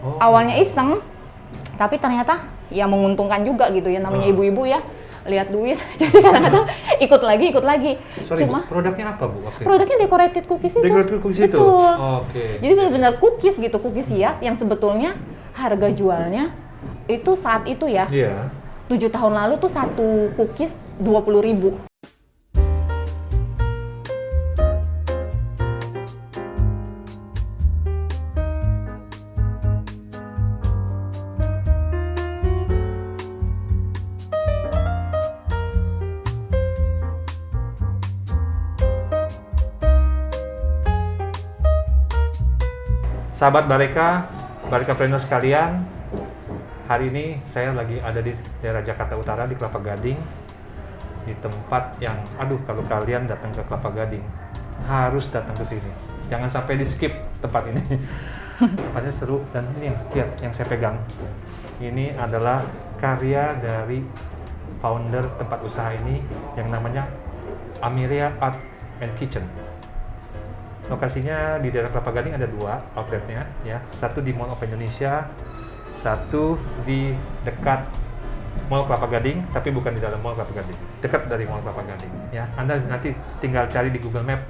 Awalnya iseng, tapi ternyata ya menguntungkan juga gitu ya, namanya ibu-ibu ya, lihat duit, jadi kadang-kadang ikut lagi. Sorry, Cuma produknya apa Bu? produknya decorated cookies itu. Decorated cookies itu? Betul. Oke. Jadi benar-benar cookies gitu, cookies hias yang sebetulnya harga jualnya itu saat itu ya, Iya. 7 tahun lalu tuh satu cookies 20.000. Sahabat Barekapreneur sekalian, hari ini saya lagi ada di daerah Jakarta Utara di Kelapa Gading, di tempat yang, kalau kalian datang ke Kelapa Gading harus datang ke sini. Jangan sampai di skip tempat ini. Tempatnya seru, dan ini lihat yang saya pegang. Ini adalah karya dari founder tempat usaha ini yang namanya Amiria Art and Kitchen. Lokasinya di daerah Kelapa Gading ada 2 outletnya, ya. Satu di Mall of Indonesia, satu di dekat Mall Kelapa Gading, tapi bukan di dalam Mall Kelapa Gading, dekat dari Mall Kelapa Gading. Ya, Anda nanti tinggal cari di Google Map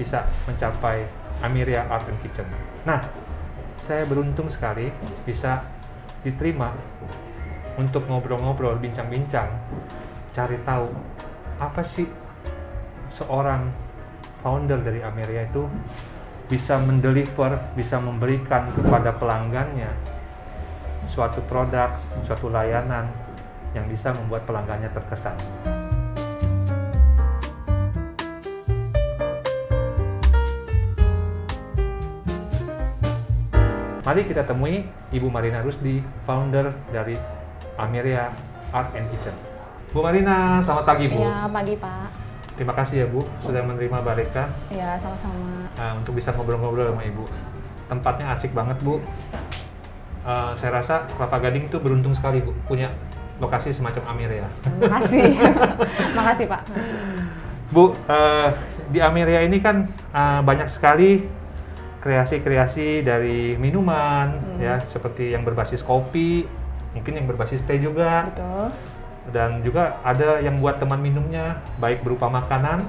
bisa mencapai Amiria Art and Kitchen. Nah, saya beruntung sekali bisa diterima untuk ngobrol-ngobrol, bincang-bincang, cari tahu apa sih seorang founder dari Amiria itu bisa mendeliver, bisa memberikan kepada pelanggannya suatu produk, suatu layanan yang bisa membuat pelanggannya terkesan. Mari kita temui Ibu Marina Rusdi, founder dari Amiria Art and Kitchen. Bu Marina, selamat pagi Bu. Ya, pagi Pak. Terima kasih ya Bu, sudah menerima Bareka. Ya, sama-sama. Untuk bisa ngobrol-ngobrol sama Ibu. Tempatnya asik banget Bu. Saya rasa Kelapa Gading itu beruntung sekali Bu, punya lokasi semacam Amiria. Makasih. Makasih Pak. Bu, di Amiria ini kan banyak sekali kreasi-kreasi dari minuman, ya, seperti yang berbasis kopi, mungkin yang berbasis teh juga. Betul. Dan juga ada yang buat teman minumnya, baik berupa makanan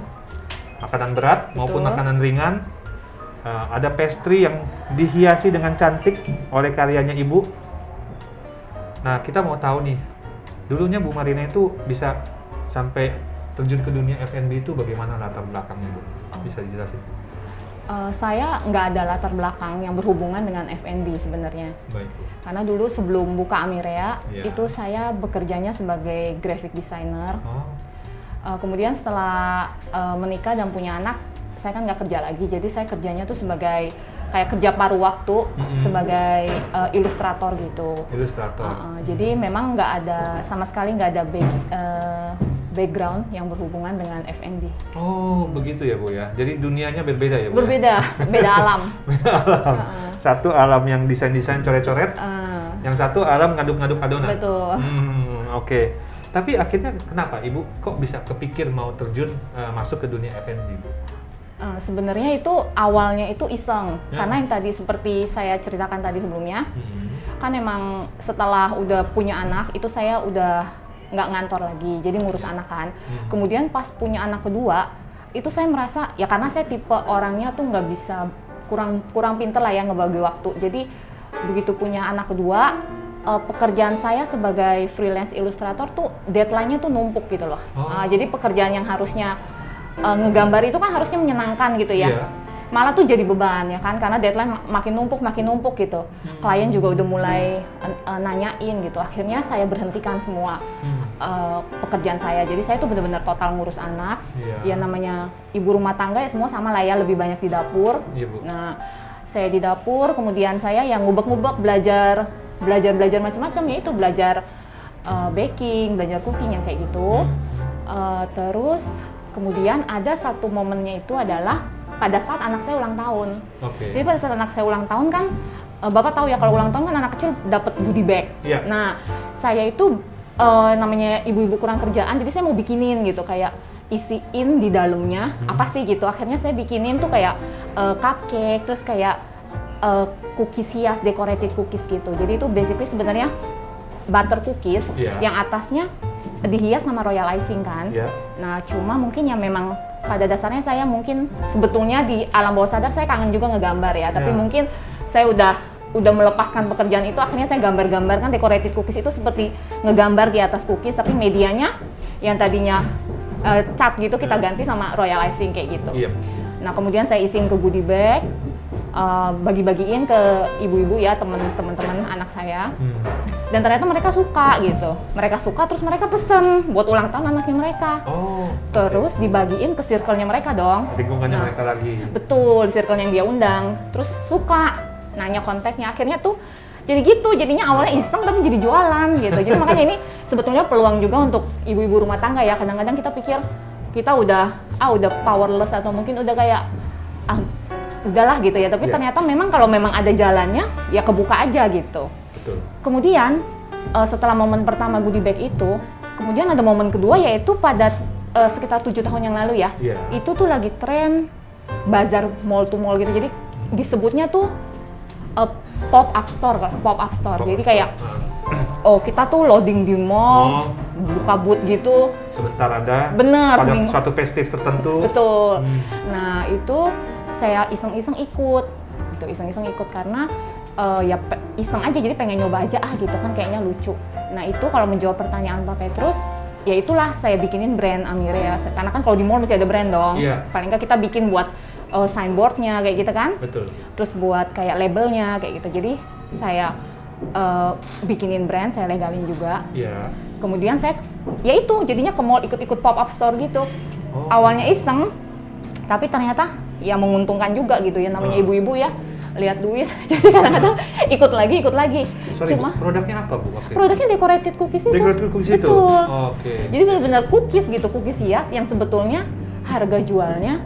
berat maupun makanan ringan. Ada pastry yang dihiasi dengan cantik oleh karyanya Ibu. Nah, kita mau tahu nih, dulunya Bu Marina itu bisa sampai terjun ke dunia F&B itu bagaimana latar belakangnya Bu? Bisa dijelasin? Saya nggak ada latar belakang yang berhubungan dengan F&B sebenarnya. Baik. Karena dulu sebelum buka Amiria, itu saya bekerjanya sebagai graphic designer. Kemudian setelah menikah dan punya anak, saya kan nggak kerja lagi. Jadi saya kerjanya tuh sebagai kayak kerja paruh waktu, sebagai ilustrator gitu. Ilustrator. Jadi memang nggak ada, sama sekali nggak ada background yang berhubungan dengan F&B. Oh, begitu ya Bu ya. Jadi dunianya berbeda ya Bu? Berbeda, beda alam. Beda alam. Satu alam yang desain-desain coret-coret, yang satu alam ngaduk-ngaduk adonan. Betul. Oke. Tapi akhirnya kenapa Ibu kok bisa kepikir mau terjun masuk ke dunia F&B Bu? Sebenarnya itu awalnya itu iseng, karena yang tadi seperti saya ceritakan tadi sebelumnya, kan emang setelah udah punya anak itu saya udah nggak ngantor lagi, jadi ngurus anak kan. Kemudian pas punya anak kedua, itu saya merasa ya karena saya tipe orangnya tuh nggak bisa, kurang pinter lah ya ngebagi waktu. Jadi begitu punya anak kedua, pekerjaan saya sebagai freelance ilustrator tuh deadline-nya tuh numpuk gitu loh. Jadi pekerjaan yang harusnya ngegambar itu kan harusnya menyenangkan gitu ya. Malah tuh jadi beban ya kan, karena deadline makin numpuk gitu. Klien juga udah mulai nanyain gitu. Akhirnya saya berhentikan semua pekerjaan saya. Jadi saya tuh benar-benar total ngurus anak. Ya namanya ibu rumah tangga ya semua sama lah ya, lebih banyak di dapur. Nah, saya di dapur, kemudian saya yang ngubek-ngubek, belajar macam-macam, yaitu belajar baking, belajar cooking yang kayak gitu. Terus kemudian ada satu momennya itu adalah pada saat anak saya ulang tahun. Jadi pada saat anak saya ulang tahun kan, Bapak tahu ya kalau ulang tahun kan anak kecil dapat goodie bag. Nah, saya itu namanya ibu-ibu kurang kerjaan, jadi saya mau bikinin gitu, kayak isiin di dalamnya apa sih gitu. Akhirnya saya bikinin tuh kayak cupcake, terus kayak cookies hias, decorated cookies gitu. Jadi itu basically sebenarnya butter cookies yang atasnya dihias sama royal icing kan. Nah cuma mungkin ya memang pada dasarnya saya mungkin sebetulnya di alam bawah sadar saya kangen juga ngegambar ya. Tapi mungkin saya udah melepaskan pekerjaan itu, akhirnya saya gambar-gambarkan decorated cookies itu seperti ngegambar di atas cookies, tapi medianya yang tadinya cat gitu kita ganti sama royal icing kayak gitu. Nah kemudian saya isiin ke goodie bag, bagi-bagiin ke ibu-ibu ya, teman-teman anak saya. Dan ternyata mereka suka gitu. Mereka suka terus mereka pesen buat ulang tahun anaknya mereka. Terus dibagiin ke circle-nya mereka dong. Lingkungannya mereka lagi. Betul, di circle yang dia undang. Terus suka, nanya kontaknya. Akhirnya tuh jadi gitu, jadinya awalnya iseng tapi jadi jualan gitu. Jadi makanya ini sebetulnya peluang juga untuk ibu-ibu rumah tangga ya. Kadang-kadang kita pikir kita udah powerless atau mungkin udah kayak udahlah gitu ya. Tapi ternyata memang kalau memang ada jalannya ya kebuka aja gitu. Betul. Kemudian setelah momen pertama goodie bag itu, kemudian ada momen kedua yaitu pada sekitar 7 tahun yang lalu ya. Itu tuh lagi tren bazar mall to mall gitu. Jadi disebutnya tuh pop-up store. Jadi kayak kita tuh loading di mall, buka booth gitu. Sebentar ada. Bener. Pada suatu festif tertentu. Betul. Nah itu saya iseng-iseng ikut. Karena ya iseng aja, jadi pengen nyoba aja gitu kan, kayaknya lucu. Nah itu kalau menjawab pertanyaan Pak Petrus, ya itulah saya bikinin brand Amire ya. Karena kan kalau di mall mesti ada brand dong. Paling nggak kita bikin buat signboardnya kayak gitu kan. Betul. Terus buat kayak labelnya kayak gitu. Jadi saya bikinin brand, saya legalin juga. Kemudian saya, ya itu jadinya ke mall ikut-ikut pop-up store gitu. Awalnya iseng, tapi ternyata ya menguntungkan juga gitu ya, namanya ibu-ibu ya. Lihat duit, jadi kadang-kadang ikut lagi. Sorry, cuma produknya apa Bu? Produknya decorated cookies itu. Decorated cookies itu? Betul. Oke. Jadi benar-benar cookies gitu, cookies hias yang sebetulnya harga jualnya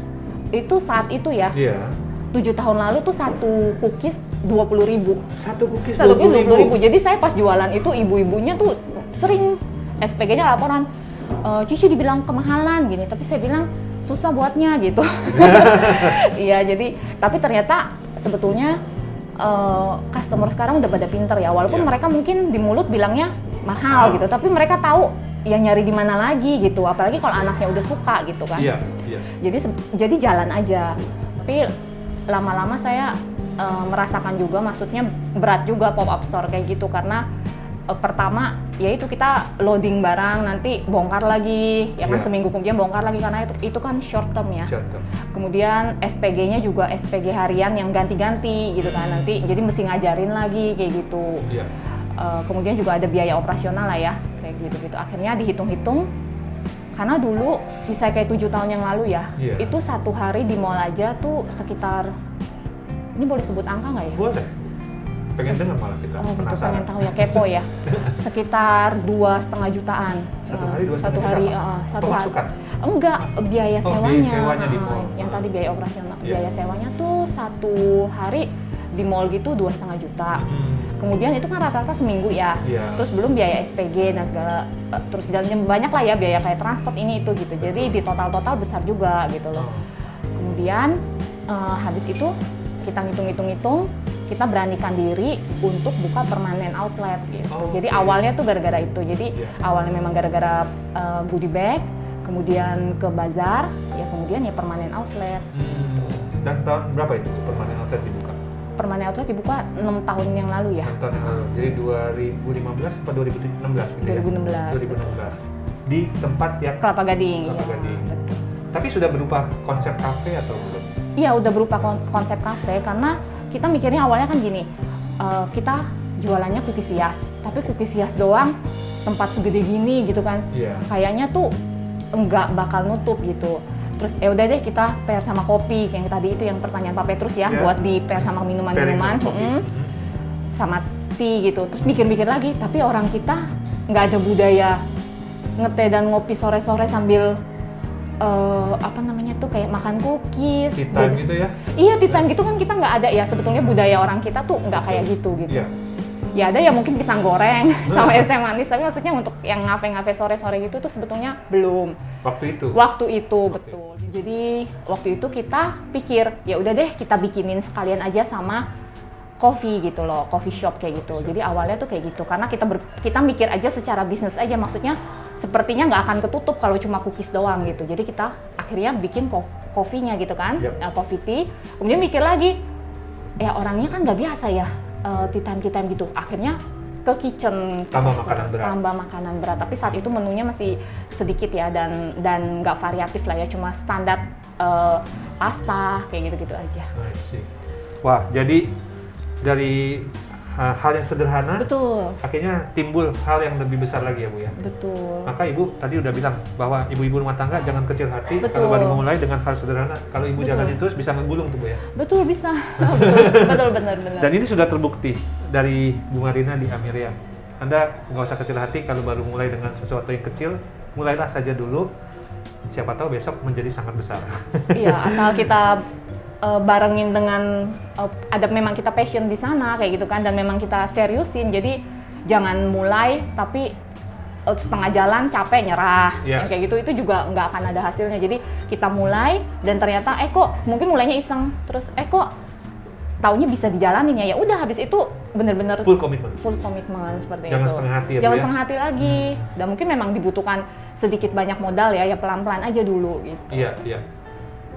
itu saat itu ya. 7 tahun lalu tuh satu cookies 20.000. Satu cookies 20.000. Jadi saya pas jualan itu ibu-ibunya tuh sering SPG-nya laporan, Cici dibilang kemahalan gini, tapi saya bilang susah buatnya gitu. Iya, jadi tapi ternyata sebetulnya customer sekarang udah pada pinter ya, walaupun mereka mungkin di mulut bilangnya mahal gitu, tapi mereka tahu ya nyari di mana lagi gitu, apalagi kalau anaknya udah suka gitu kan. Jadi jalan aja. Tapi lama-lama saya merasakan juga, maksudnya berat juga pop-up store kayak gitu, karena pertama yaitu kita loading barang nanti bongkar lagi ya kan, seminggu kemudian bongkar lagi karena itu kan short term ya. Kemudian SPG-nya juga SPG harian yang ganti-ganti gitu kan, nanti jadi mesti ngajarin lagi kayak gitu. Kemudian juga ada biaya operasional lah ya kayak gitu. Akhirnya dihitung-hitung, karena dulu bisa kayak 7 tahun yang lalu ya, itu satu hari di mall aja tuh sekitar, ini boleh sebut angka nggak ya? Boleh. Pengen dengar malah kita. Gitu, pengen tahu ya, kepo ya. Sekitar 2,5 jutaan. Satu hari. Pemasukan? Enggak, biaya sewanya. Biaya sewanya di mall. Yang tadi biaya operasional. Biaya sewanya tuh satu hari di mall gitu 2,5 juta. Kemudian itu kan rata-rata seminggu ya. Terus belum biaya SPG dan segala, terus dan banyak lah ya biaya kayak transport ini itu gitu. Jadi di total besar juga gitu loh. Kemudian habis itu kita hitung-hitung, kita beranikan diri untuk buka permanen outlet gitu. Jadi awalnya tuh gara-gara itu. Jadi awalnya memang gara-gara goodie bag, kemudian ke bazar, ya kemudian ya permanen outlet. Gitu. Dan tahun berapa itu permanen outlet dibuka? Permanen outlet dibuka 6 tahun yang lalu ya. 6 tahun yang lalu. Jadi 2015 atau 2016 gitu 2016. Ya? 2016. Di tempat yang Kelapa Gading. Kelapa Gading. Betul. Tapi sudah berubah konsep kafe atau belum? Iya, udah berupa konsep kafe, karena kita mikirnya awalnya kan gini, kita jualannya cookies hias, tapi cookies hias doang, tempat segede gini gitu kan, kayaknya tuh enggak bakal nutup gitu. Terus udah deh kita pair sama kopi, yang tadi itu yang pertanyaan Pak Petrus ya, buat di pair sama minuman-minuman, sama tea gitu. Terus mikir-mikir lagi, tapi orang kita nggak ada budaya ngeteh dan ngopi sore-sore sambil apa namanya tuh kayak makan cookies. Tea time gitu ya? Iya, tea time gitu kan kita nggak ada ya, sebetulnya budaya orang kita tuh nggak kayak gitu. Ya ada ya mungkin pisang goreng sama es teh manis, tapi maksudnya untuk yang ngafe-ngafe sore-sore gitu tuh sebetulnya belum. Waktu itu betul. Jadi waktu itu kita pikir ya udah deh kita bikinin sekalian aja sama coffee gitu loh, coffee shop kayak gitu. Jadi awalnya tuh kayak gitu, karena kita mikir aja secara bisnis aja, maksudnya sepertinya nggak akan ketutup kalau cuma cookies doang gitu. Jadi kita akhirnya bikin coffee-nya gitu kan, coffee tea. Kemudian mikir lagi, ya orangnya kan nggak biasa ya tea time gitu. Akhirnya ke kitchen, tambah makanan berat. Tapi saat itu menunya masih sedikit ya, dan nggak variatif lah ya, cuma standar pasta kayak gitu-gitu aja. Wah, jadi dari hal yang sederhana, betul, akhirnya timbul hal yang lebih besar lagi ya Bu ya. Betul. Maka Ibu tadi udah bilang bahwa ibu-ibu rumah tangga jangan kecil hati. Betul. Kalau baru memulai dengan hal sederhana, kalau Ibu jalanin terus bisa ngegulung tuh Bu ya. Betul, bisa. betul benar. Dan ini sudah terbukti dari Bu Marina di Amiria. Anda nggak usah kecil hati kalau baru mulai dengan sesuatu yang kecil, mulailah saja dulu. Siapa tahu besok menjadi sangat besar. Iya, asal kita barengin dengan ada memang kita passion di sana kayak gitu kan, dan memang kita seriusin. Jadi jangan mulai tapi setengah jalan capek nyerah. Yes. Kayak gitu itu juga nggak akan ada hasilnya. Jadi kita mulai dan ternyata kok mungkin mulainya iseng, terus kok taunya bisa dijalanin ya udah, habis itu bener-bener full komitmen seperti jangan itu. Setengah hati ya, jangan Bu, setengah hati lagi. Dan mungkin memang dibutuhkan sedikit banyak modal ya pelan-pelan aja dulu gitu. Iya.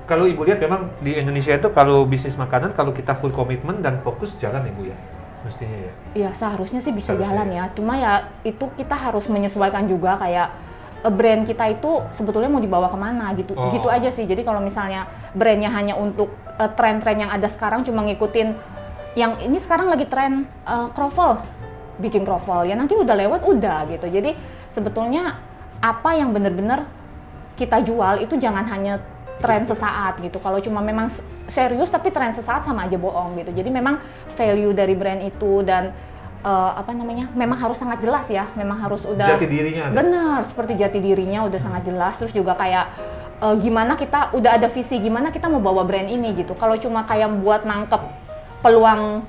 Kalau Ibu lihat memang di Indonesia itu kalau bisnis makanan, kalau kita full komitmen dan fokus jalan Ibu ya, mestinya ya. Iya, seharusnya sih bisa jalan ya. Cuma ya itu kita harus menyesuaikan juga, kayak brand kita itu sebetulnya mau dibawa kemana gitu. Gitu aja sih. Jadi kalau misalnya brandnya hanya untuk tren-tren yang ada sekarang, cuma ngikutin yang ini sekarang lagi tren croffle, bikin croffle ya nanti udah lewat udah gitu. Jadi sebetulnya apa yang benar-benar kita jual itu jangan hanya tren sesaat gitu. Kalau cuma memang serius tapi tren sesaat sama aja bohong gitu. Jadi memang value dari brand itu dan memang harus sangat jelas ya. Memang harus udah jati dirinya ada. Bener, seperti jati dirinya udah sangat jelas. Terus juga kayak gimana kita udah ada visi gimana kita mau bawa brand ini gitu. Kalau cuma kayak buat nangkep peluang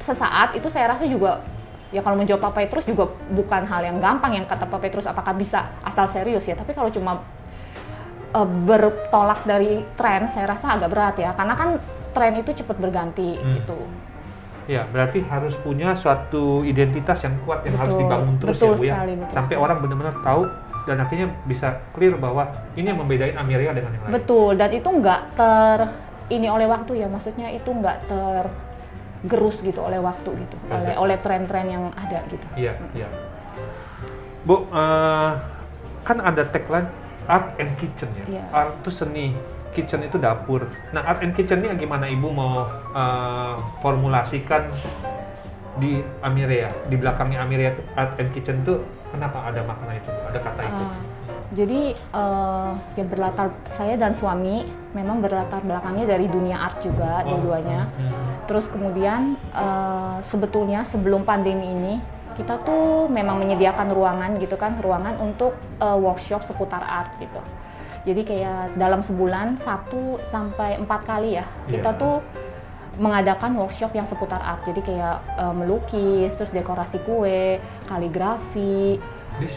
sesaat itu saya rasa juga ya kalau menjawab Pak Petrus juga bukan hal yang gampang. Yang kata Pak Petrus apakah bisa asal serius ya. Tapi kalau cuma bertolak dari tren, saya rasa agak berat ya, karena kan tren itu cepat berganti gitu. Ya, berarti harus punya suatu identitas yang kuat yang harus dibangun terus ya Bu ya, sampai orang benar-benar tahu dan akhirnya bisa clear bahwa ini yang membedain Amiria dengan yang lain. Betul, dan itu nggak ini oleh waktu ya, maksudnya itu nggak tergerus gitu oleh waktu gitu, oleh tren-tren yang ada gitu. Iya. Bu, kan ada tagline Art and Kitchen ya. Art itu seni, kitchen itu dapur. Nah, Art and Kitchen ini gimana Ibu mau formulasikan di Amiria? Di belakangnya Amiria itu Art and Kitchen itu kenapa ada makna itu, ada kata itu? Jadi ya saya dan suami memang berlatar belakangnya dari dunia art juga dua-duanya. Terus kemudian sebetulnya sebelum pandemi ini kita tuh memang menyediakan ruangan gitu kan, ruangan untuk workshop seputar art gitu. Jadi kayak dalam sebulan 1 sampai 4 kali ya, kita tuh mengadakan workshop yang seputar art. Jadi kayak melukis, terus dekorasi kue, kaligrafi. Di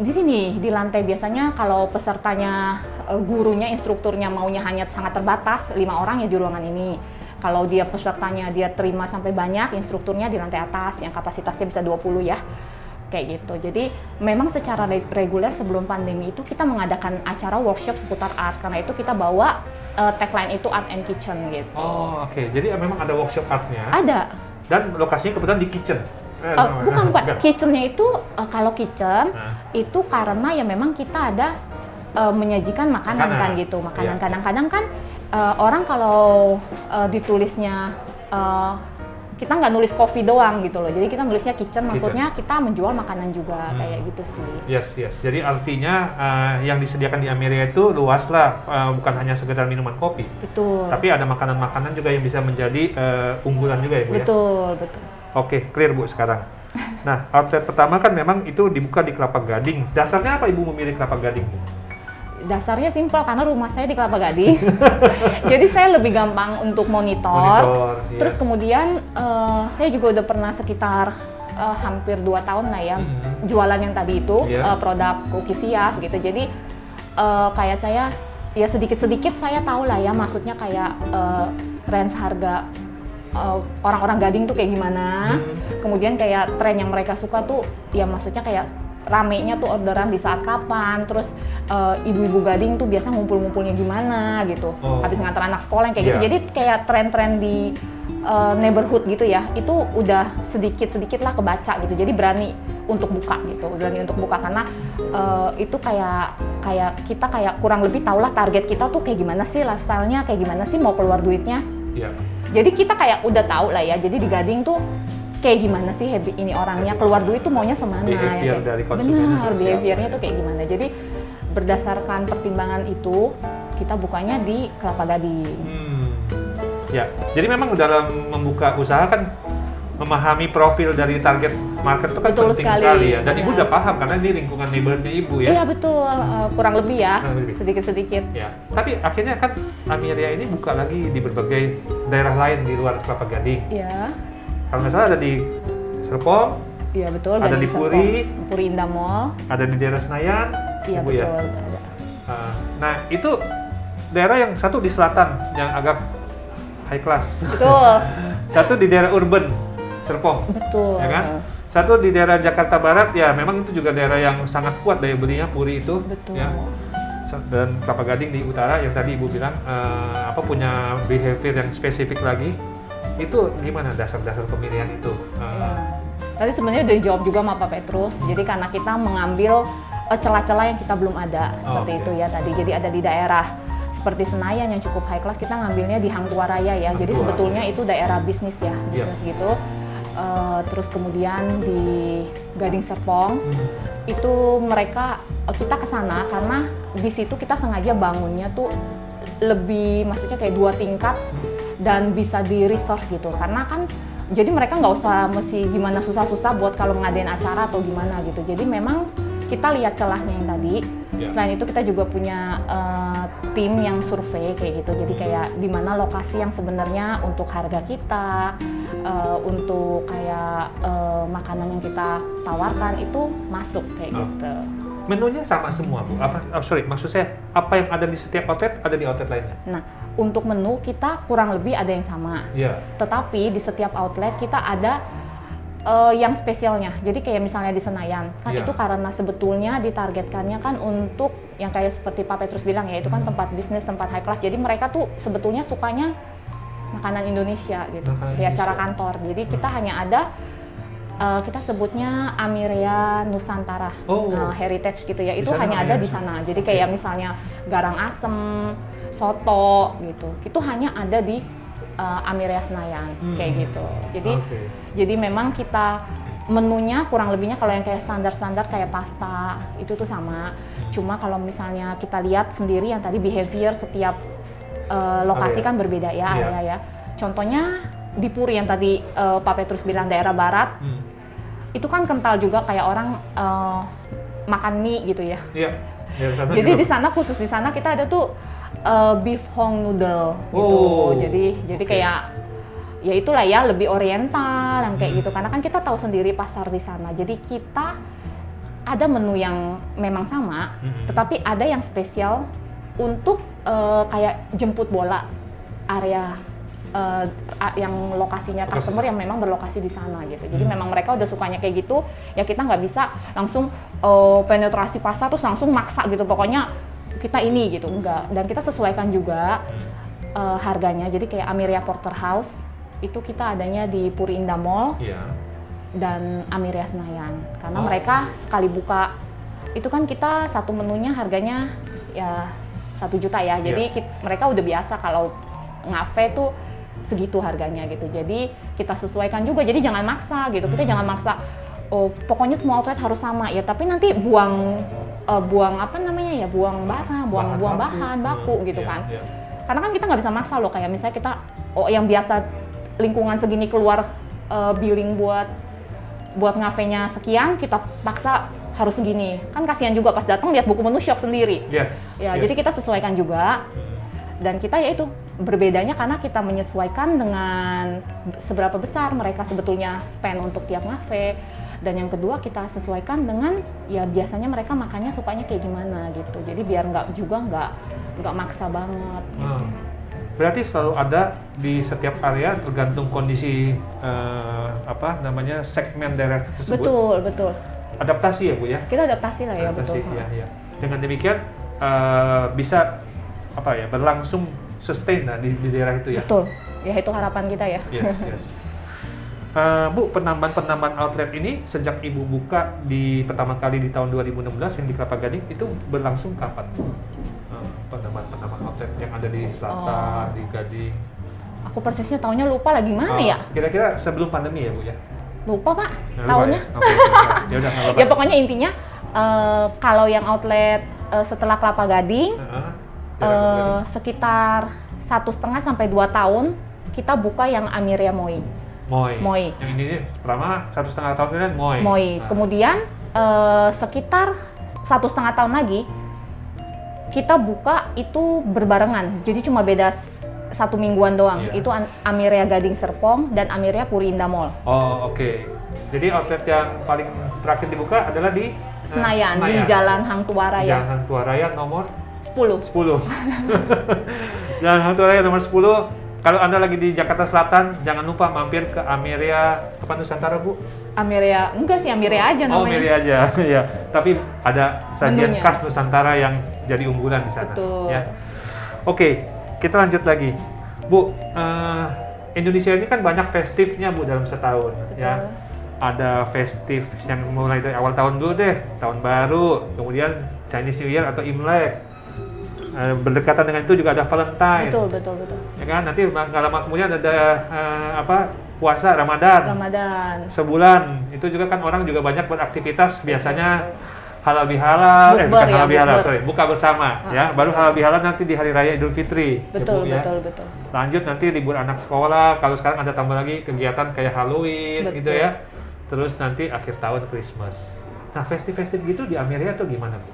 sini, di lantai. Biasanya kalau pesertanya, gurunya, instrukturnya maunya hanya sangat terbatas, 5 orang ya di ruangan ini. Kalau dia pesertanya dia terima sampai banyak, instrukturnya di lantai atas yang kapasitasnya bisa 20 ya. Kayak gitu. Jadi memang secara reguler sebelum pandemi itu kita mengadakan acara workshop seputar art. Karena itu kita bawa tagline itu Art and Kitchen gitu. Oh, oke. Jadi memang ada workshop artnya. Ada. Dan lokasinya kebetulan di kitchen. Bukan. Kitchennya itu kalau kitchen itu karena ya memang kita ada menyajikan makanan kan gitu. Makanan kadang-kadang kan orang kalau ditulisnya kita nggak nulis coffee doang gitu loh, jadi kita nulisnya kitchen, maksudnya kita menjual makanan juga kayak gitu sih. Yes. Jadi artinya yang disediakan di Amiria itu luas lah, bukan hanya sekedar minuman kopi. Betul. Tapi ada makanan-makanan juga yang bisa menjadi unggulan juga ya Bu ya? Betul. Oke, clear Bu sekarang. Nah, outlet pertama kan memang itu dibuka di Kelapa Gading. Dasarnya apa Ibu memilih Kelapa Gading Bu? Dasarnya simpel, karena rumah saya di Kelapa Gading. Jadi saya lebih gampang untuk monitor. Terus kemudian saya juga udah pernah sekitar hampir 2 tahun lah ya jualan yang tadi itu, produk cookies hias gitu. Jadi kayak saya ya sedikit-sedikit saya tahu lah ya, maksudnya kayak range harga orang-orang Gading tuh kayak gimana. Kemudian kayak tren yang mereka suka tuh ya maksudnya kayak ramenya tuh orderan di saat kapan, terus ibu-ibu Gading tuh biasa ngumpul-ngumpulnya gimana gitu, habis ngantar anak sekolah yang kayak gitu. Jadi kayak tren-tren di neighborhood gitu ya, itu udah sedikit-sedikit lah kebaca gitu. Jadi berani untuk buka gitu, karena itu kayak kita kayak kurang lebih tahulah target kita tuh kayak gimana sih, lifestyle-nya kayak gimana sih, mau keluar duitnya. Jadi kita kayak udah tahu lah ya. Jadi di Gading tuh kayak gimana sih habit ini orangnya, keluar duit tuh maunya semana behavior ya, dari konsumen. benar, behaviornya tuh kayak gimana. Jadi berdasarkan pertimbangan itu kita bukanya di Kelapa Gading. Ya, jadi memang dalam membuka usaha kan memahami profil dari target market itu kan Betul penting sekali ya. Dan ibu udah paham karena di lingkungan neighborhoodnya ibu ya. Iya betul, kurang lebih ya, sedikit-sedikit. Ya, tapi akhirnya kan Amiria ini buka lagi di berbagai daerah lain di luar Kelapa Gading. Iya. Kalau nggak salah ada di Serpong. Iya betul. Ada di Puri. Puri Indah Mall. Ada di daerah Senayan. Iya Ibu, betul. ya? Ada. Nah itu daerah yang satu di selatan yang agak high class. Betul. Satu di daerah urban Serpong. Betul. Ya kan? Satu di daerah Jakarta Barat, ya memang itu juga daerah yang sangat kuat daya belinya, Puri itu. Betul. Ya. Dan Kelapa Gading di utara yang tadi ibu bilang punya behavior yang spesifik lagi. Itu gimana dasar-dasar pemilihan itu? Tadi sebenarnya udah dijawab juga sama Pak Petrus. Jadi karena kita mengambil celah-celah yang kita belum ada seperti itu ya tadi. Jadi ada di daerah seperti Senayan yang cukup high class, kita ngambilnya di Hang Tuah Raya ya. Jadi sebetulnya itu daerah bisnis ya, bisnis gitu. Terus kemudian di Gading Serpong itu kita ke sana karena di situ kita sengaja bangunnya tuh lebih, maksudnya kayak 2 tingkat dan bisa di reserve gitu, karena kan jadi mereka nggak usah mesti gimana susah-susah buat kalau ngadain acara atau gimana gitu. Jadi memang kita lihat celahnya yang tadi. Selain itu kita juga punya tim yang survei kayak gitu. Jadi kayak di mana lokasi yang sebenarnya untuk harga kita, untuk kayak makanan yang kita tawarkan itu masuk kayak gitu. Menunya sama semua Bu? Maksud saya apa yang ada di setiap outlet ada di outlet lainnya? Nah, untuk menu kita kurang lebih ada yang sama. Tetapi di setiap outlet kita ada yang spesialnya. Jadi kayak misalnya di Senayan, kan itu karena sebetulnya ditargetkannya kan untuk yang kayak seperti Pak Petrus bilang ya, itu kan tempat bisnis, tempat high class. Jadi mereka tuh sebetulnya sukanya makanan Indonesia gitu, di acara kantor. Jadi kita hanya ada kita sebutnya Amiria Nusantara Heritage gitu ya, itu hanya ada di sana. Jadi kayak misalnya garang asem, soto gitu, itu hanya ada di Amiria Senayan kayak gitu. Jadi memang kita menunya kurang lebihnya kalau yang kayak standar-standar kayak pasta itu tuh sama. Cuma kalau misalnya kita lihat sendiri yang tadi behavior setiap lokasi kan berbeda ya area ya. Contohnya di Puri yang tadi Pak Petrus bilang daerah barat, itu kan kental juga kayak orang makan mie gitu ya. Jadi di sana, khusus di sana kita ada tuh beef hong noodle gitu. Jadi kayak ya itulah ya, lebih oriental yang kayak gitu. Karena kan kita tahu sendiri pasar di sana. Jadi kita ada menu yang memang sama, tetapi ada yang spesial untuk kayak jemput bola area yang lokasinya customer yang memang berlokasi di sana gitu. Jadi memang mereka udah sukanya kayak gitu, ya kita nggak bisa langsung penetrasi pasar terus langsung maksa gitu. Pokoknya kita ini gitu, enggak. Dan kita sesuaikan juga harganya. Jadi kayak Amiria Porterhouse itu kita adanya di Puri Indah Mall dan Amiria Senayan. Karena mereka sekali buka itu kan kita satu menunya harganya ya 1 juta ya. Jadi mereka udah biasa kalau ngafe tuh segitu harganya gitu. Jadi kita sesuaikan juga. Jadi jangan maksa gitu. Kita jangan maksa pokoknya semua outlet harus sama ya, tapi nanti buang apa namanya ya, buang barang, buang bahan baku gitu kan. Karena kan kita nggak bisa maksa loh, kayak misalnya kita yang biasa lingkungan segini keluar billing buat ngafenya sekian, kita paksa harus segini. Kan kasihan juga pas datang lihat buku menu shock sendiri. Jadi kita sesuaikan juga. Dan kita ya itu berbedanya karena kita menyesuaikan dengan seberapa besar mereka sebetulnya spend untuk tiap ngafe. Dan yang kedua kita sesuaikan dengan ya biasanya mereka makannya sukanya kayak gimana gitu. Jadi biar nggak maksa banget. Gitu. Berarti selalu ada di setiap area tergantung kondisi segmen daerah tersebut. Betul. Adaptasi ya Bu ya? Kita adaptasi lah ya, Adaptasi, betul. ya. Dengan demikian bisa berlangsung sustain di daerah itu ya? Betul, ya itu harapan kita ya. Yes. Bu, penambahan outlet ini sejak Ibu buka pertama kali di tahun 2016 yang di Kelapa Gading itu berlangsung kapan? Penambahan outlet yang ada di selatan, di Gading. Aku persisnya tahunnya lupa lagi mana ya? Kira-kira sebelum pandemi ya Bu ya? Lupa Pak, Nah, tahunnya. Ya udah, nggak apa-apa. Ya pokoknya intinya kalau yang outlet setelah Kelapa Gading sekitar 1,5 sampai 2 tahun kita buka yang Amiria Moi. Yang ini pertama 1,5 tahun kemudian Moi. Nah. Kemudian sekitar 1,5 tahun lagi kita buka itu berbarengan. Jadi cuma beda 1 mingguan doang. Iya. Itu Amiria Gading Serpong dan Amiria Puri Indah Mall. Oh, oke. Jadi outlet yang paling terakhir dibuka adalah di Senayan, di Jalan Hang Tuah Raya. Jalan Hang Tuah Raya nomor 10. Jalan Hang Tuah Raya nomor 10. Kalau Anda lagi di Jakarta Selatan, jangan lupa mampir ke Amiria Nusantara, Bu. Amiria, enggak sih Amiria aja namanya. Oh, Amiria aja, ya. Tapi ada sajian Menunya. khas Nusantara yang jadi unggulan di sana. Betul. Ya. Oke, kita lanjut lagi. Bu, Indonesia ini kan banyak festifnya, Bu, dalam setahun. Betul. Ya. Ada festif yang mulai dari awal tahun dulu deh, tahun baru, kemudian Chinese New Year atau Imlek. Berdekatan dengan itu juga ada Valentine. Betul. Ya kan, nanti nggak lama kemudian ada puasa Ramadan. Sebulan itu juga kan orang juga banyak beraktivitas, biasanya halal bihalal, buka bersama ya. Baru halal bihalal nanti di hari raya Idul Fitri. Betul. Lanjut nanti libur anak sekolah. Kalau sekarang ada tambah lagi kegiatan kayak Halloween gitu ya. Terus nanti akhir tahun Christmas. Nah, festif-festif gitu di Amiria tuh gimana, Bu?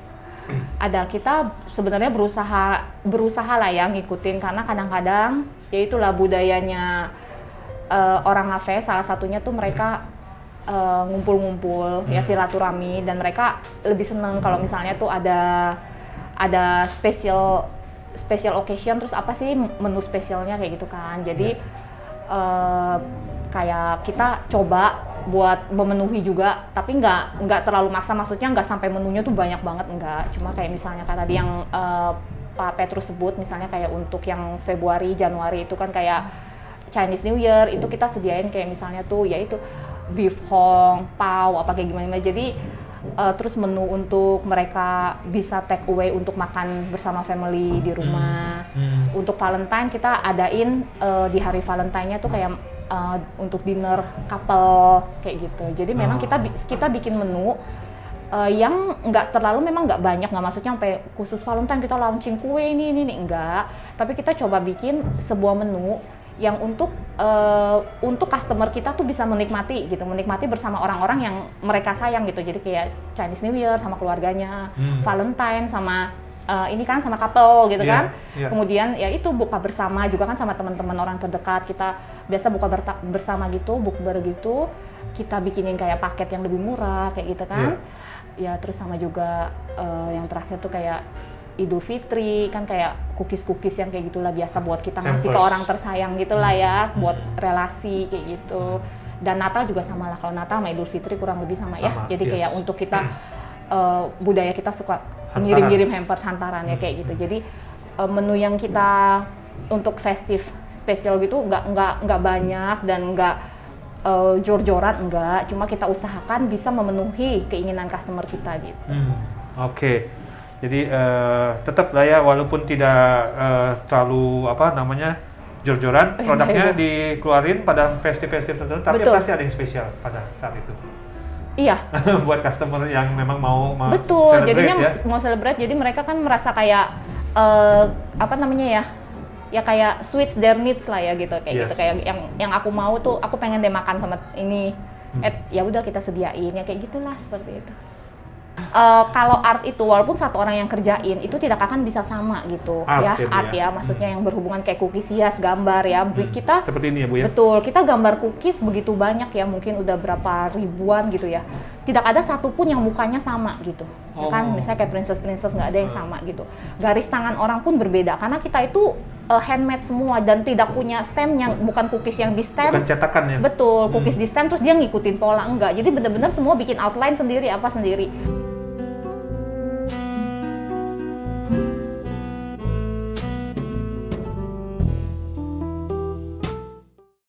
Ada, kita sebenarnya berusaha lah ya ngikutin, karena kadang-kadang ya itulah budayanya orang Ngave, salah satunya tuh mereka ngumpul-ngumpul ya, silaturahmi, dan mereka lebih seneng kalau misalnya tuh ada special occasion, terus apa sih menu spesialnya kayak gitu kan. Jadi kayak kita coba buat memenuhi juga, tapi nggak terlalu maksa, maksudnya nggak sampai menunya tuh banyak banget, nggak. Cuma kayak misalnya kayak tadi yang Pak Petrus sebut, misalnya kayak untuk yang Februari, Januari itu kan kayak Chinese New Year, itu kita sediain kayak misalnya tuh ya itu beef hong, pau, apa kayak gimana. Jadi terus menu untuk mereka bisa take away untuk makan bersama family di rumah. Untuk Valentine kita adain di hari Valentine-nya tuh kayak untuk dinner couple kayak gitu. Jadi memang kita bikin menu yang memang nggak banyak, nggak maksudnya sampai khusus Valentine kita launching kue ini enggak. Tapi kita coba bikin sebuah menu yang untuk customer kita tuh bisa menikmati bersama orang-orang yang mereka sayang gitu. Jadi kayak Chinese New Year sama keluarganya, Valentine sama ini kan sama couple gitu kan. Kemudian ya itu buka bersama juga kan sama teman-teman orang terdekat. Kita biasa buka bersama gitu, bukber gitu. Kita bikinin kayak paket yang lebih murah kayak gitu kan. Ya terus sama juga yang terakhir tuh kayak Idul Fitri kan, kayak cookies yang kayak gitulah, biasa buat kita ngasih ke orang tersayang gitulah ya, buat relasi kayak gitu. Dan Natal juga sama lah, kalau Natal sama Idul Fitri kurang lebih sama ya. Jadi kayak untuk kita budaya kita suka ngirim-ngirim hampers hantaran ya kayak gitu. Jadi menu yang kita untuk festif spesial gitu nggak banyak dan nggak jor-joran, enggak. Cuma kita usahakan bisa memenuhi keinginan customer kita gitu. Oke. Jadi tetap lah ya, walaupun tidak terlalu jor-joran, produknya dikeluarin pada festif-festif tertentu, tapi pasti ada yang spesial pada saat itu. Iya. Buat customer yang memang mau betul, celebrate, jadinya ya. mau celebrate, jadi mereka kan merasa kayak ya kayak sweets their needs lah ya gitu, kayak gitu, kayak yang aku mau tuh, aku pengen deh makan sama ini, ya udah kita sediain ya kayak gitulah, seperti itu. Kalau art itu walaupun satu orang yang kerjain itu tidak akan bisa sama gitu art ya, maksudnya yang berhubungan kayak cookies hias, gambar ya, kita seperti ini ya Bu ya. Betul, kita gambar cookies begitu banyak ya, mungkin udah berapa ribuan gitu ya, tidak ada satupun yang mukanya sama gitu. Kan misalnya kayak princess nggak ada yang sama gitu, garis tangan orang pun berbeda karena kita itu handmade semua dan tidak punya stem, yang bukan cookies yang di stem. Bukan cetakan ya? Betul, cookies di stem terus dia ngikutin pola, enggak. Jadi benar-benar semua bikin outline sendiri, apa sendiri.